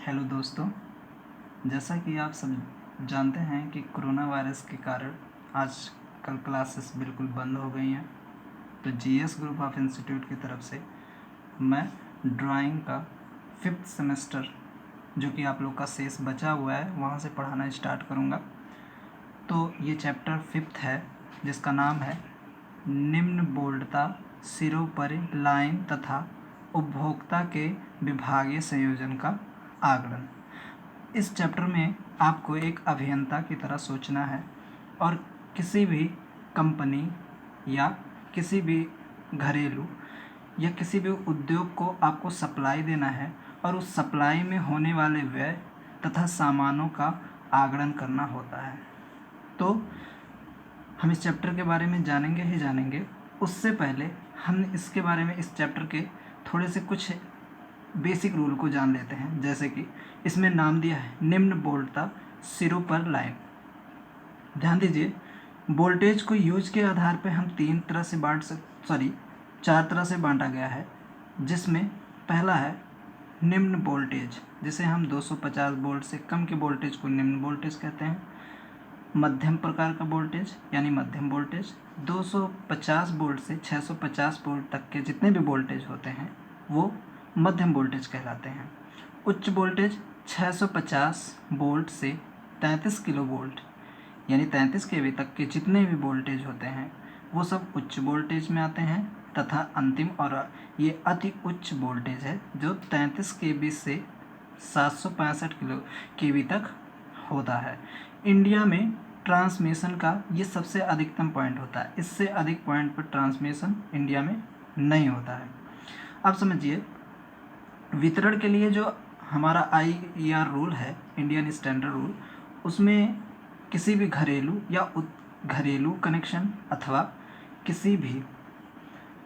Hello दोस्तों, जैसा कि आप सब जानते हैं कि कोरोना वायरस के कारण आजकल क्लासेस बिल्कुल बंद हो गई हैं। तो जीएस ग्रुप ऑफ इंस्टीट्यूट की तरफ से मैं ड्राइंग का 5th सेमेस्टर जो कि आप लोग का शेष बचा हुआ है वहाँ से पढ़ाना स्टार्ट करूँगा। तो ये चैप्टर 5th है जिसका नाम है निम्न बोल्डता सिरों पर लाइन तथा उपभोक्ता के विभागीय संयोजन का आकलन। इस चैप्टर में आपको एक अभियंता की तरह सोचना है और किसी भी कंपनी या किसी भी घरेलू या किसी भी उद्योग को आपको सप्लाई देना है और उस सप्लाई में होने वाले व्यय तथा सामानों का आकलन करना होता है। तो हम इस चैप्टर के बारे में जानेंगे ही जानेंगे। उससे पहले हम इसके बारे में इस चैप्टर के थोड़े से कुछ बेसिक रूल को जान लेते हैं। जैसे कि इसमें नाम दिया है निम्न वोल्टता सिरों पर लाइन। ध्यान दीजिए, वोल्टेज को यूज के आधार पर हम चार तरह से बांटा गया है, जिसमें पहला है निम्न वोल्टेज, जिसे हम 250 वोल्ट से कम के वोल्टेज को निम्न वोल्टेज कहते हैं। मध्यम प्रकार का वोल्टेज यानी मध्यम वोल्टेज, 250 वोल्ट से 650 वोल्ट तक के जितने भी वोल्टेज होते हैं वो मध्यम वोल्टेज कहलाते हैं। उच्च वोल्टेज 650 वोल्ट से 33 किलो वोल्ट यानी 33 केवी तक के जितने भी वोल्टेज होते हैं वो सब उच्च वोल्टेज में आते हैं। तथा अंतिम और ये अति उच्च वोल्टेज है जो 33 केवी से 765 किलो केवी तक होता है। इंडिया में ट्रांसमिशन का ये सबसे अधिकतम पॉइंट होता है। इससे अधिक पॉइंट पर ट्रांसमिशन इंडिया में नहीं होता है। अब समझिए, वितरण के लिए जो हमारा IER रूल है, इंडियन स्टैंडर्ड रूल, उसमें किसी भी घरेलू कनेक्शन अथवा किसी भी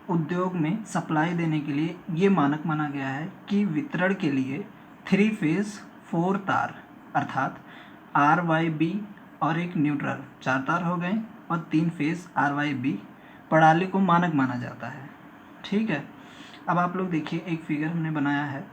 उद्योग में सप्लाई देने के लिए ये मानक माना गया है कि वितरण के लिए 3 फेज 4 तार अर्थात RYB और एक न्यूट्रल 4 तार हो गए और 3 फेज RYB प्रणाली को मानक माना जाता है। ठीक है, अब आप लोग देखिए, एक फिगर हमने बनाया है,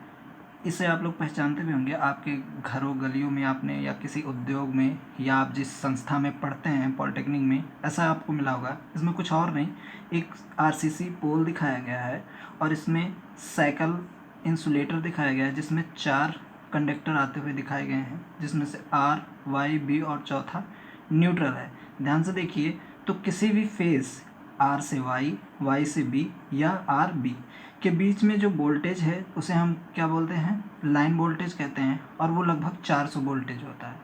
इसे आप लोग पहचानते भी होंगे। आपके घरों गलियों में आपने या किसी उद्योग में या आप जिस संस्था में पढ़ते हैं पॉलिटेक्निक में ऐसा आपको मिला होगा। इसमें कुछ और नहीं, एक RCC पोल दिखाया गया है और इसमें साइकिल इंसुलेटर दिखाया गया है जिसमें 4 कंडक्टर आते हुए दिखाए गए हैं, जिसमें से R, Y, B और चौथा न्यूट्रल है। ध्यान से देखिए, तो किसी भी फेज R से Y, Y से B या RB के बीच में जो वोल्टेज है उसे हम क्या बोलते हैं, लाइन वोल्टेज कहते हैं, और वो लगभग 400 वोल्टेज होता है।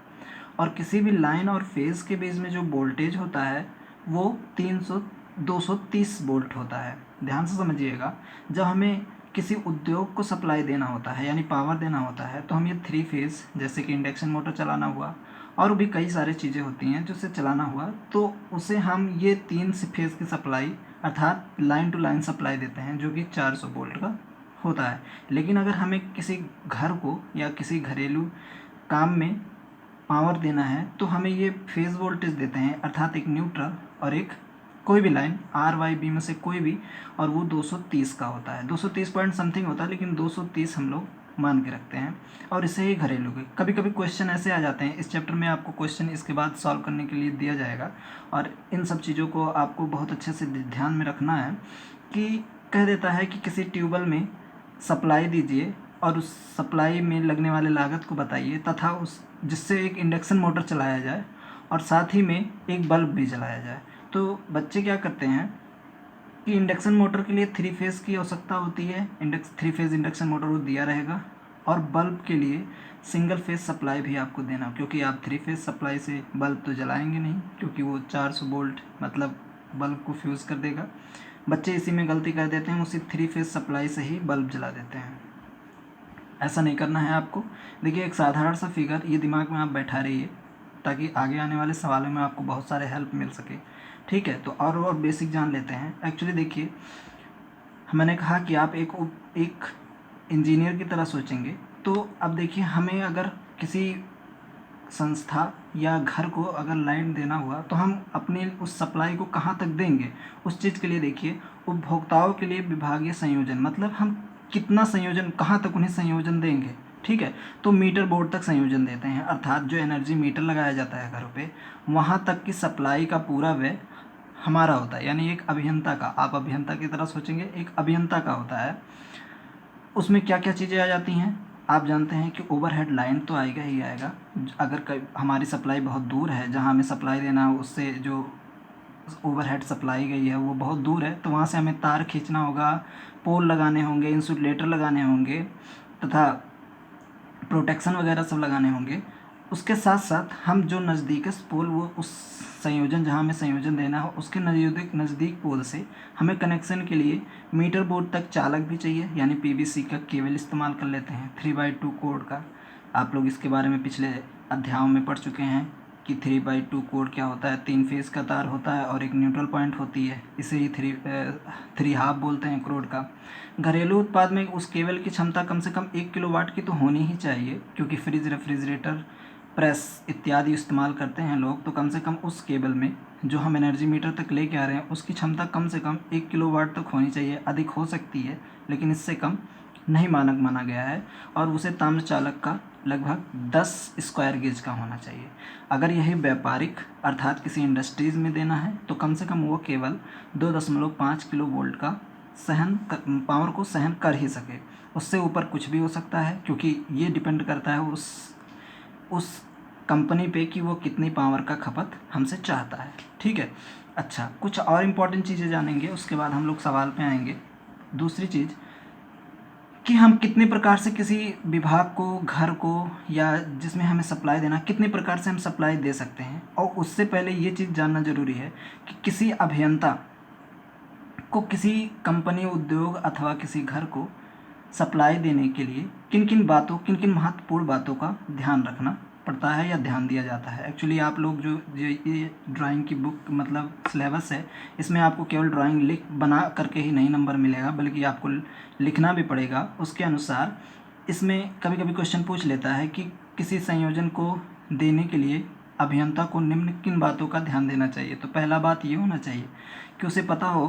और किसी भी लाइन और फेज़ के बीच में जो वोल्टेज होता है वो 230 वोल्ट होता है। ध्यान से समझिएगा, जब हमें किसी उद्योग को सप्लाई देना होता है यानी पावर देना होता है तो हम ये 3 फेज़ जैसे कि इंडक्शन मोटर चलाना हुआ और भी कई सारी चीज़ें होती हैं जो उसे चलाना हुआ, तो उसे हम ये 3 फेज़ की सप्लाई अर्थात लाइन टू लाइन सप्लाई देते हैं जो कि 400 वोल्ट का होता है। लेकिन अगर हमें किसी घर को या किसी घरेलू काम में पावर देना है तो हमें ये फेज़ वोल्टेज देते हैं अर्थात एक न्यूट्रल और एक कोई भी लाइन RYB में से कोई भी, और वो 230 का होता है, 230 पॉइंट समथिंग होता है, लेकिन 230 हम लोग मान के रखते हैं। और इसे ही घरेलू के कभी कभी क्वेश्चन ऐसे आ जाते हैं, इस चैप्टर में आपको क्वेश्चन इसके बाद सॉल्व करने के लिए दिया जाएगा और इन सब चीज़ों को आपको बहुत अच्छे से ध्यान में रखना है कि कह देता है कि किसी ट्यूबवेल में सप्लाई दीजिए और उस सप्लाई में लगने वाले लागत को बताइए तथा उस जिससे एक इंडक्शन मोटर चलाया जाए और साथ ही में एक बल्ब भी जलाया जाए। तो बच्चे क्या करते हैं कि इंडक्शन मोटर के लिए 3 फेज़ की आवश्यकता होती है, 3 फेज़ इंडक्शन मोटर वो दिया रहेगा, और बल्ब के लिए सिंगल फेज़ सप्लाई भी आपको देना, क्योंकि आप 3 फेज़ सप्लाई से बल्ब तो जलाएंगे नहीं क्योंकि वो 400 वोल्ट मतलब बल्ब को फ्यूज़ कर देगा। बच्चे इसी में गलती कर देते हैं, उसी 3 फेज़ सप्लाई से ही बल्ब जला देते हैं। ऐसा नहीं करना है आपको। देखिए, एक साधारण सा फिगर ये दिमाग में आप बैठा रहिए ताकि आगे आने वाले सवालों में आपको बहुत सारे हेल्प मिल सके। ठीक है, तो और बेसिक जान लेते हैं। एक्चुअली देखिए, मैंने कहा कि आप एक इंजीनियर की तरह सोचेंगे, तो अब देखिए, हमें अगर किसी संस्था या घर को अगर लाइन देना हुआ तो हम अपने उस सप्लाई को कहाँ तक देंगे, उस चीज़ के लिए देखिए, उपभोक्ताओं के लिए विभागीय संयोजन, मतलब हम कितना संयोजन, कहाँ तक उन्हें संयोजन देंगे। ठीक है। तो मीटर बोर्ड तक संयोजन देते हैं, अर्थात जो एनर्जी मीटर लगाया जाता है घरों पे, वहाँ तक की सप्लाई का पूरा व्यय हमारा होता है, यानी एक अभियंता का, आप अभियंता की तरह सोचेंगे, एक अभियंता का होता है। उसमें क्या क्या चीज़ें आ जाती हैं, आप जानते हैं कि ओवरहेड लाइन तो आएगा ही आएगा। अगर हमारी सप्लाई बहुत दूर है, जहाँ हमें सप्लाई देना हो उससे जो ओवरहेड सप्लाई गई है वो बहुत दूर है, तो वहाँ से हमें तार खींचना होगा, पोल लगाने होंगे, इंसुलेटर लगाने होंगे तथा प्रोटेक्शन वगैरह सब लगाने होंगे। उसके साथ साथ हम जो नज़दीक पोल, वो उस संयोजन जहाँ हमें संयोजन देना हो उसके नज़दीक पोल से हमें कनेक्शन के लिए मीटर बोर्ड तक चालक भी चाहिए, यानी पीवीसी का केबल इस्तेमाल कर लेते हैं 3/2 कोड का। आप लोग इसके बारे में पिछले अध्यायों में पढ़ चुके हैं कि 3/2 कोड क्या होता है। 3 फेज़ का तार होता है और एक न्यूट्रल पॉइंट होती है, इसे ही 3.5 बोलते हैं क्रोड का। घरेलू उत्पाद में उस केबल की क्षमता कम से कम 1 किलोवाट की तो होनी ही चाहिए, क्योंकि फ्रिज, रेफ्रिजरेटर, प्रेस इत्यादि इस्तेमाल करते हैं लोग, तो कम से कम उस केबल में जो हम एनर्जी मीटर तक लेके आ रहे हैं उसकी क्षमता कम से कम 1 किलोवाट तक होनी चाहिए। अधिक हो सकती है लेकिन इससे कम नहीं मानक माना गया है, और उसे ताम्र चालक का लगभग 10 स्क्वायर गेज का होना चाहिए। अगर यही व्यापारिक अर्थात किसी इंडस्ट्रीज़ में देना है तो कम से कम वो केवल 2.5 किलो वोल्ट का पावर को सहन कर ही सके। उससे ऊपर कुछ भी हो सकता है, क्योंकि ये डिपेंड करता है उस कंपनी पे कि वो कितनी पावर का खपत हमसे चाहता है, ठीक है। अच्छा, कुछ और इम्पॉर्टेंट चीज़ें जानेंगे, उसके बाद हम लोग सवाल पे आएंगे। दूसरी चीज़ कि हम कितने प्रकार से किसी विभाग को, घर को, या जिसमें हमें सप्लाई देना, कितने प्रकार से हम सप्लाई दे सकते हैं। और उससे पहले ये चीज़ जानना ज़रूरी है कि किसी अभियंता को किसी कंपनी, उद्योग अथवा किसी घर को सप्लाई देने के लिए किन किन महत्वपूर्ण बातों का ध्यान रखना पड़ता है या ध्यान दिया जाता है। एक्चुअली आप लोग जो ये ड्राइंग की बुक मतलब सिलेबस है, इसमें आपको केवल ड्राइंग बना करके ही नहीं नंबर मिलेगा, बल्कि आपको लिखना भी पड़ेगा। उसके अनुसार इसमें कभी कभी क्वेश्चन पूछ लेता है कि किसी संयोजन को देने के लिए अभियंता को निम्न किन बातों का ध्यान देना चाहिए। तो पहला बात ये होना चाहिए कि उसे पता हो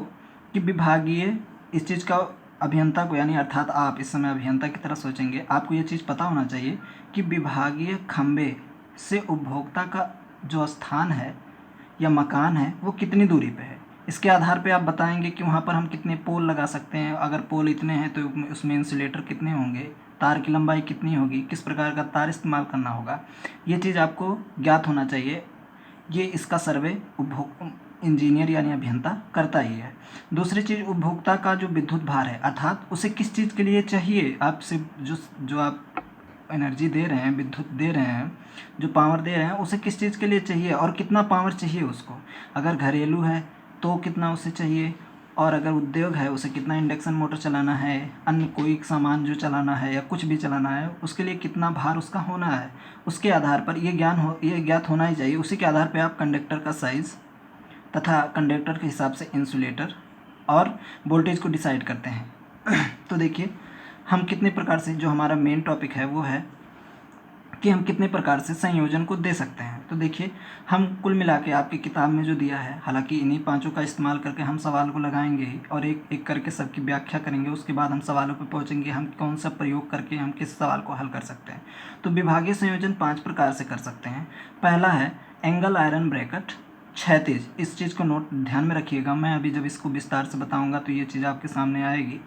कि विभागीय इस चीज़ का, अभियंता को, यानी अर्थात आप इस समय अभियंता की तरह सोचेंगे, आपको ये चीज़ पता होना चाहिए कि विभागीय खंबे से उपभोक्ता का जो स्थान है या मकान है वो कितनी दूरी पे है। इसके आधार पे आप बताएंगे कि वहाँ पर हम कितने पोल लगा सकते हैं। अगर पोल इतने हैं तो उसमें इंसुलेटर कितने होंगे, तार की लंबाई कितनी होगी, किस प्रकार का तार इस्तेमाल करना होगा, ये चीज़ आपको ज्ञात होना चाहिए। ये इसका सर्वे इंजीनियर यानी अभियंता करता ही है। दूसरी चीज़, उपभोक्ता का जो विद्युत भार है, अर्थात उसे किस चीज़ के लिए चाहिए, आपसे जो आप एनर्जी दे रहे हैं, विद्युत दे रहे हैं, जो पावर दे रहे हैं, उसे किस चीज़ के लिए चाहिए और कितना पावर चाहिए उसको। अगर घरेलू है तो कितना उसे चाहिए, और अगर उद्योग है उसे कितना इंडक्शन मोटर चलाना है, अन्य कोई सामान जो चलाना है या कुछ भी चलाना है, उसके लिए कितना भार उसका होना है। उसके आधार पर ये ज्ञात होना ही चाहिए। उसी के आधार पर आप कंडक्टर का साइज़ तथा कंडक्टर के हिसाब से इंसुलेटर और वोल्टेज को डिसाइड करते हैं। तो देखिए, हम कितने प्रकार से, जो हमारा मेन टॉपिक है वो है कि हम कितने प्रकार से संयोजन को दे सकते हैं। तो देखिए, हम कुल मिला के आपकी किताब में जो दिया है, हालांकि इन्हीं पांचों का इस्तेमाल करके हम सवाल को लगाएंगे ही और एक एक करके सबकी व्याख्या करेंगे। उसके बाद हम सवालों पर पहुंचेंगे, हम कौन सा प्रयोग करके हम किस सवाल को हल कर सकते हैं। तो विभागीय संयोजन 5 प्रकार से कर सकते हैं। पहला है एंगल आयरन ब्रैकेट, क्षैतिज। इस चीज़ को ध्यान में रखिएगा, मैं अभी जब इसको विस्तार से बताऊंगा तो ये चीज़ आपके सामने आएगी।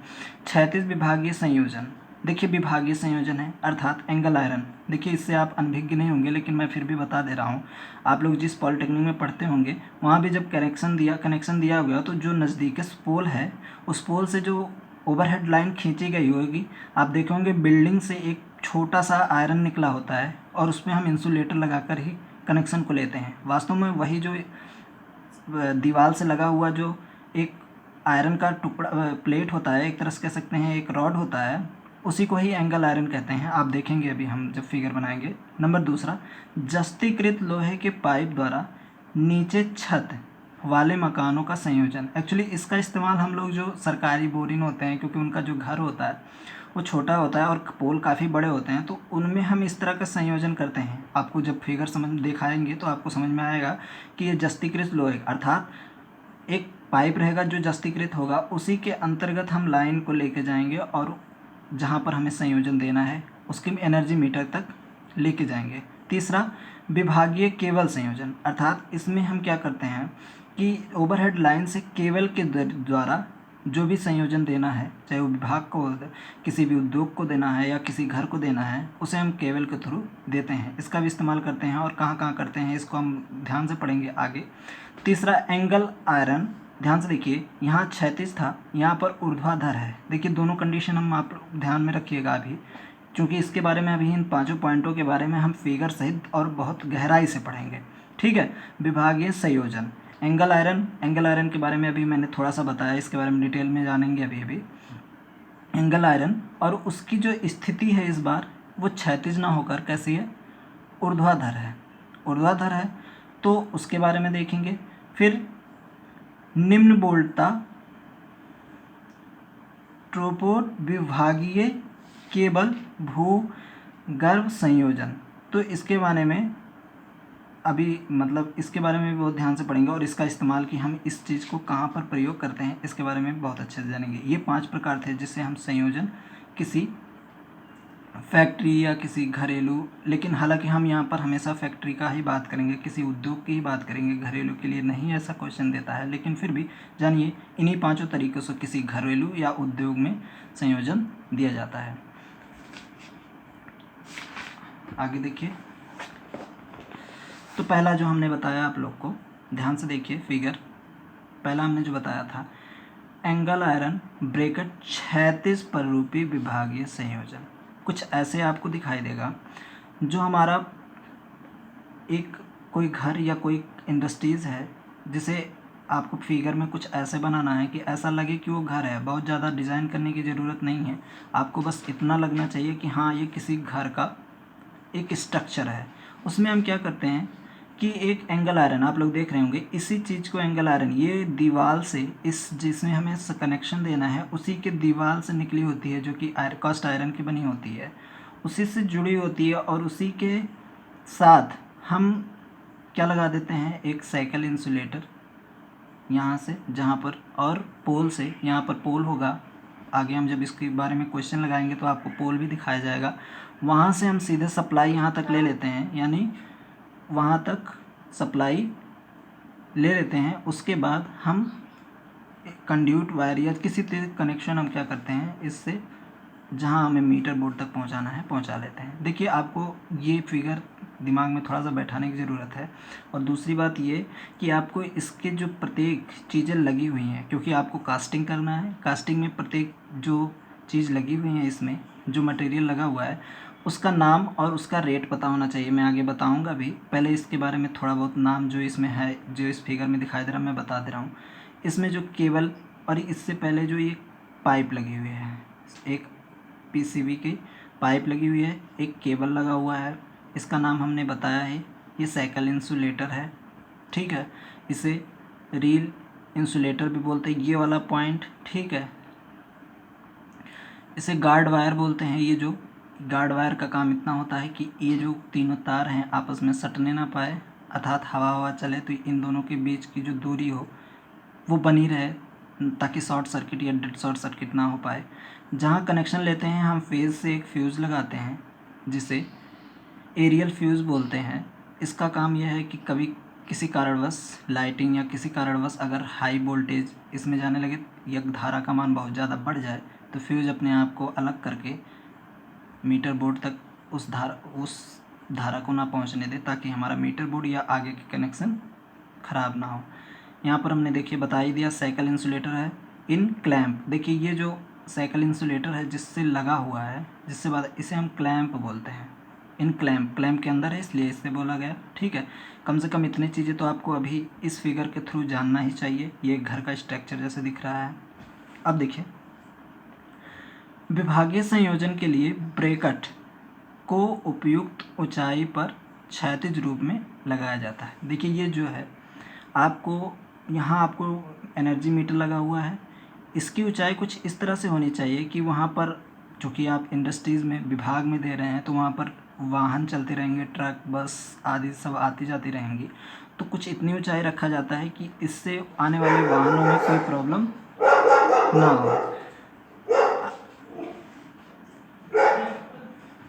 क्षैतिज विभागीय संयोजन, देखिए विभागीय संयोजन है अर्थात एंगल आयरन। देखिए, इससे आप अनभिज्ञ नहीं होंगे, लेकिन मैं फिर भी बता दे रहा हूँ। आप लोग जिस पॉलिटेक्निक में पढ़ते होंगे वहाँ भी जब कनेक्शन दिया गया तो जो नज़दीक पोल है उस पोल से जो ओवरहेड लाइन खींची गई होगी, आप देखेंगे बिल्डिंग से एक छोटा सा आयरन निकला होता है और उसमें हम इंसुलेटर लगाकर ही कनेक्शन को लेते हैं। वास्तव में वही जो दीवार से लगा हुआ जो एक आयरन का टुकड़ा, प्लेट होता है, एक तरह से कह सकते हैं एक रॉड होता है, उसी को ही एंगल आयरन कहते हैं। आप देखेंगे अभी हम जब फिगर बनाएंगे। नंबर दूसरा, जस्तीकृत लोहे के पाइप द्वारा नीचे छत वाले मकानों का संयोजन। एक्चुअली इसका इस्तेमाल हम लोग जो सरकारी बोरिंग होते हैं, क्योंकि उनका जो घर होता है वो छोटा होता है और पोल काफ़ी बड़े होते हैं, तो उनमें हम इस तरह का संयोजन करते हैं। आपको जब फिगर दिखाएंगे तो आपको समझ में आएगा कि ये जस्तीकृत लोहे, अर्थात एक पाइप रहेगा जो जस्तीकृत होगा, उसी के अंतर्गत हम लाइन को लेके जाएंगे और जहाँ पर हमें संयोजन देना है उसकी एनर्जी मीटर तक लेके जाएंगे। तीसरा, विभागीय केबल संयोजन, अर्थात इसमें हम क्या करते हैं कि ओवरहेड लाइन से केबल के द्वारा जो भी संयोजन देना है, चाहे वो विभाग को, किसी भी उद्योग को देना है या किसी घर को देना है, उसे हम केबल के थ्रू देते हैं। इसका भी इस्तेमाल करते हैं और कहाँ कहाँ करते हैं इसको हम ध्यान से पढ़ेंगे आगे। तीसरा, एंगल आयरन, ध्यान से देखिए, यहाँ क्षैतिज था, यहाँ पर ऊर्ध्वाधर है। देखिए दोनों कंडीशन हम आप ध्यान में रखिएगा अभी, क्योंकि इसके बारे में अभी इन 5 पॉइंटों के बारे में हम फिगर सहित और बहुत गहराई से पढ़ेंगे। ठीक है। विभागीय संयोजन, एंगल आयरन के बारे में अभी मैंने थोड़ा सा बताया, इसके बारे में डिटेल में जानेंगे अभी। एंगल आयरन, और उसकी जो स्थिति है इस बार वो क्षैतिज ना होकर कैसी है, ऊर्ध्वाधर है, तो उसके बारे में देखेंगे। फिर निम्न वोल्टता ट्रोपोड विभागीय केबल भूगर्भ संयोजन, तो इसके बारे में अभी इसके बारे में भी बहुत ध्यान से पढ़ेंगे और इसका इस्तेमाल कि हम इस चीज़ को कहाँ पर प्रयोग करते हैं इसके बारे में बहुत अच्छे से जानेंगे। ये 5 प्रकार थे जिससे हम संयोजन किसी फैक्ट्री या किसी घरेलू, लेकिन हालांकि हम यहाँ पर हमेशा फैक्ट्री का ही बात करेंगे, किसी उद्योग की ही बात करेंगे, घरेलू के लिए नहीं ऐसा क्वेश्चन देता है, लेकिन फिर भी जानिए इन्हीं 5 तरीक़ों से किसी घरेलू या उद्योग में संयोजन दिया जाता है। आगे देखिए, तो पहला जो हमने बताया आप लोग को, ध्यान से देखिए फिगर, पहला हमने जो बताया था एंगल आयरन ब्रैकेट क्षैतिज पररूपी विभागीय संयोजन, कुछ ऐसे आपको दिखाई देगा। जो हमारा एक कोई घर या कोई इंडस्ट्रीज़ है, जिसे आपको फिगर में कुछ ऐसे बनाना है कि ऐसा लगे कि वो घर है, बहुत ज़्यादा डिज़ाइन करने की ज़रूरत नहीं है, आपको बस इतना लगना चाहिए कि हाँ ये किसी घर का एक स्ट्रक्चर है। उसमें हम क्या करते हैं कि एक एंगल आयरन, आप लोग देख रहे होंगे, इसी चीज़ को एंगल आयरन, ये दीवार से इस जिसमें हमें कनेक्शन देना है उसी के दीवार से निकली होती है, जो कि कास्ट आयरन की बनी होती है, उसी से जुड़ी होती है, और उसी के साथ हम क्या लगा देते हैं, एक साइकिल इंसुलेटर यहाँ से, जहाँ पर, और पोल से, यहाँ पर पोल होगा, आगे हम जब इसके बारे में क्वेश्चन लगाएंगे तो आपको पोल भी दिखाया जाएगा। वहाँ से हम सीधे सप्लाई यहाँ तक ले लेते हैं, यानी वहाँ तक सप्लाई ले लेते हैं। उसके बाद हम कंड्यूट वायर या किसी कनेक्शन हम क्या करते हैं इससे, जहाँ हमें मीटर बोर्ड तक पहुँचाना है पहुँचा लेते हैं। देखिए आपको ये फिगर दिमाग में थोड़ा सा बैठाने की ज़रूरत है। और दूसरी बात ये कि आपको इसके जो प्रत्येक चीज़ें लगी हुई हैं, क्योंकि आपको कास्टिंग करना है, कास्टिंग में प्रत्येक जो चीज़ लगी हुई है, इसमें जो मटेरियल लगा हुआ है उसका नाम और उसका रेट पता होना चाहिए। मैं आगे बताऊंगा भी, पहले इसके बारे में थोड़ा बहुत नाम जो इसमें है, जो इस फिगर में दिखाई दे रहा है, मैं बता दे रहा हूँ। इसमें जो केबल और इससे पहले जो ये पाइप लगी हुई है, एक पीसीबी की पाइप लगी हुई है, एक केबल लगा हुआ है, इसका नाम हमने बताया है, ये साइकिल इंसुलेटर है। ठीक है, इसे रील इंसुलेटर भी बोलते हैं, ये वाला पॉइंट। ठीक है, इसे गार्ड वायर बोलते हैं। ये जो गार्ड वायर का काम इतना होता है कि ये जो तीनों तार हैं आपस में सटने ना पाए, अर्थात हवा चले तो इन दोनों के बीच की जो दूरी हो वो बनी रहे, ताकि शॉर्ट सर्किट या डेड शॉर्ट सर्किट ना हो पाए। जहाँ कनेक्शन लेते हैं हम फेज़ से एक फ्यूज़ लगाते हैं, जिसे एरियल फ्यूज़ बोलते हैं। इसका काम यह है कि कभी किसी कारणवश लाइटिंग या किसी कारणवश अगर हाई वोल्टेज इसमें जाने लगे या धारा का मान बहुत ज़्यादा बढ़ जाए, तो फ्यूज़ अपने आप को अलग करके मीटर बोर्ड तक उस धारा को ना पहुंचने दे, ताकि हमारा मीटर बोर्ड या आगे के कनेक्शन ख़राब ना हो। यहाँ पर हमने देखिए बता ही दिया, साइकिल इंसुलेटर है। इन क्लैंप, देखिए ये जो साइकिल इंसुलेटर है जिससे लगा हुआ है, जिससे बाद इसे हम क्लैंप बोलते हैं। इन क्लैंप के अंदर है, इसलिए इससे बोला गया। ठीक है, कम से कम इतनी चीज़ें तो आपको अभी इस फिगर के थ्रू जानना ही चाहिए। ये घर का स्ट्रक्चर जैसे दिख रहा है। अब देखिए, विभागीय संयोजन के लिए ब्रैकेट को उपयुक्त ऊंचाई पर क्षैतिज रूप में लगाया जाता है। देखिए ये जो है, आपको यहाँ आपको एनर्जी मीटर लगा हुआ है, इसकी ऊंचाई कुछ इस तरह से होनी चाहिए कि वहाँ पर, चूँकि आप इंडस्ट्रीज़ में विभाग में दे रहे हैं, तो वहाँ पर वाहन चलते रहेंगे, ट्रक बस आदि सब आती जाती रहेंगी, तो कुछ इतनी ऊंचाई रखा जाता है कि इससे आने वाले वाहनों में कोई प्रॉब्लम ना हो।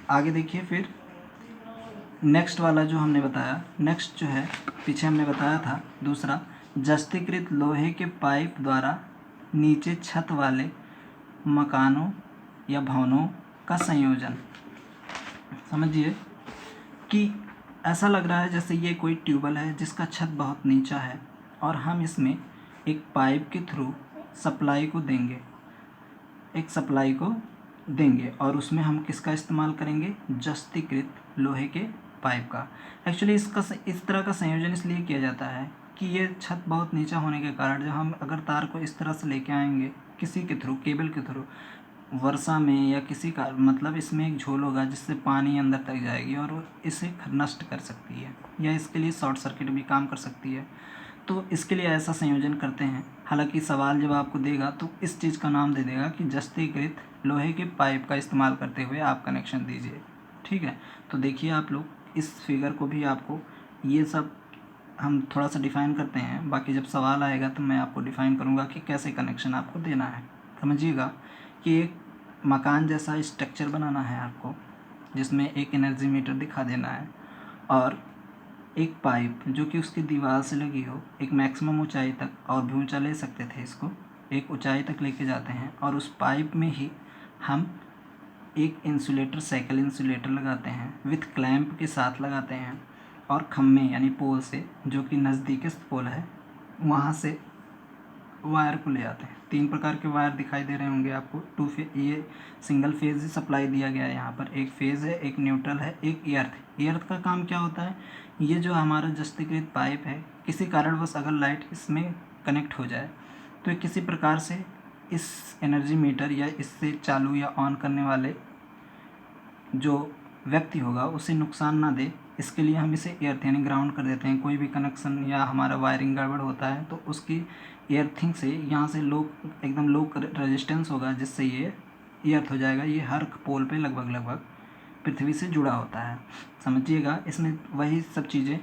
आगे देखिए फिर नेक्स्ट वाला जो हमने बताया, नेक्स्ट जो है पीछे हमने बताया था दूसरा, जस्तीकृत लोहे के पाइप द्वारा नीचे छत वाले मकानों या भवनों का संयोजन। समझिए कि ऐसा लग रहा है जैसे ये कोई ट्यूबवेल है जिसका छत बहुत नीचा है और हम इसमें एक पाइप के थ्रू सप्लाई को देंगे, एक सप्लाई को देंगे और उसमें हम किसका इस्तेमाल करेंगे, जस्तीकृत लोहे के पाइप का। एक्चुअली इस तरह का संयोजन इसलिए किया जाता है कि ये छत बहुत नीचा होने के कारण जब हम अगर तार को इस तरह से लेके आएंगे किसी के थ्रू, केबल के थ्रू, वर्षा में या किसी का मतलब इसमें एक झोल होगा जिससे पानी अंदर तक जाएगी और वो इसे नष्ट कर सकती है या इसके लिए शॉर्ट सर्किट भी काम कर सकती है। तो इसके लिए ऐसा संयोजन करते हैं। हालांकि सवाल जब आपको देगा तो इस चीज़ का नाम दे देगा कि जस्तीकृत लोहे के पाइप का इस्तेमाल करते हुए आप कनेक्शन दीजिए। ठीक है, तो देखिए आप लोग इस फिगर को भी आपको ये सब हम थोड़ा सा डिफ़ाइन करते हैं, बाकी जब सवाल आएगा तो मैं आपको डिफ़ाइन करूँगा कि कैसे कनेक्शन आपको देना है। समझिएगा कि एक मकान जैसा स्ट्रक्चर बनाना है आपको जिसमें एक एनर्जी मीटर दिखा देना है और एक पाइप जो कि उसकी दीवार से लगी हो, एक मैक्सिमम ऊंचाई तक, और भी ऊंचा ले सकते थे इसको, एक ऊंचाई तक लेके जाते हैं और उस पाइप में ही हम एक इंसुलेटर, साइकिल इंसुलेटर लगाते हैं, विथ क्लैंप के साथ लगाते हैं और खम्भे यानी पोल से, जो कि नज़दीकेस्ट पोल है, वहाँ से वायर को ले आते हैं। 3 प्रकार के वायर दिखाई दे रहे होंगे आपको। ये सिंगल फेज सप्लाई दिया गया है यहाँ पर, एक फेज़ है, एक न्यूट्रल है, एक एर्थ। एर्थ का काम क्या होता है, ये जो हमारा जस्तीकृत पाइप है किसी कारणवश अगर लाइट इसमें कनेक्ट हो जाए तो ये किसी प्रकार से इस एनर्जी मीटर या इससे चालू या ऑन करने वाले जो व्यक्ति होगा उसे नुकसान ना दे, इसके लिए हम इसे एर्थ यानी ग्राउंड कर देते हैं। कोई भी कनेक्शन या हमारा वायरिंग गड़बड़ होता है तो उसकी एर्थिंग से यहाँ से एकदम लो रेजिस्टेंस होगा जिससे ये एर्थ हो जाएगा। ये हर पोल पे लगभग पृथ्वी से जुड़ा होता है। समझिएगा, इसमें वही सब चीज़ें,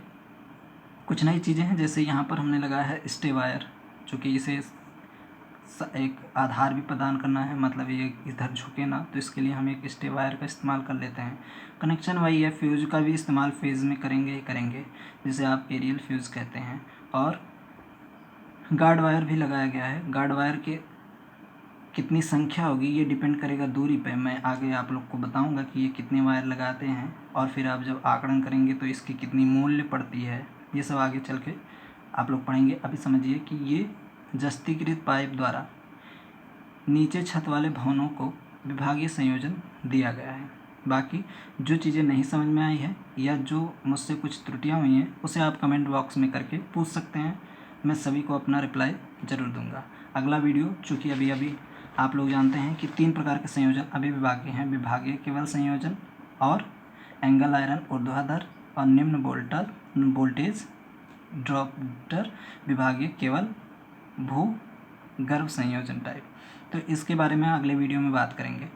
कुछ नई चीज़ें हैं। जैसे यहाँ पर हमने लगाया है स्टे वायर, जो कि इसे एक आधार भी प्रदान करना है, मतलब ये इधर झुके ना, तो इसके लिए हम एक स्टे वायर का इस्तेमाल कर लेते हैं। कनेक्शन वही है, फ्यूज़ का भी इस्तेमाल फेज़ में करेंगे ही करेंगे, जिसे आप एरियल फ्यूज़ कहते हैं। और गार्ड वायर भी लगाया गया है। गार्ड वायर के कितनी संख्या होगी ये डिपेंड करेगा दूरी पे। मैं आगे आप लोग को बताऊंगा कि ये कितने वायर लगाते हैं और फिर आप जब आकलन करेंगे तो इसकी कितनी मूल्य पड़ती है, ये सब आगे चल के आप लोग पढ़ेंगे। अभी समझिए कि ये जस्तीकृत पाइप द्वारा नीचे छत वाले भवनों को विभागीय संयोजन दिया गया है। बाकी जो चीज़ें नहीं समझ में आई है या जो मुझसे कुछ त्रुटियां हुई हैं उसे आप कमेंट बॉक्स में करके पूछ सकते हैं, मैं सभी को अपना रिप्लाई ज़रूर दूंगा। अगला वीडियो, चूँकि अभी आप लोग जानते हैं कि 3 प्रकार के संयोजन अभी विभागीय हैं, विभागीय केवल संयोजन और एंगल आयरन ऊर्ध्वाधर और निम्न वोल्टेज ड्रॉप्टर विभागीय केवल भूगर्भ संयोजन टाइप। तो इसके बारे में अगले वीडियो में बात करेंगे।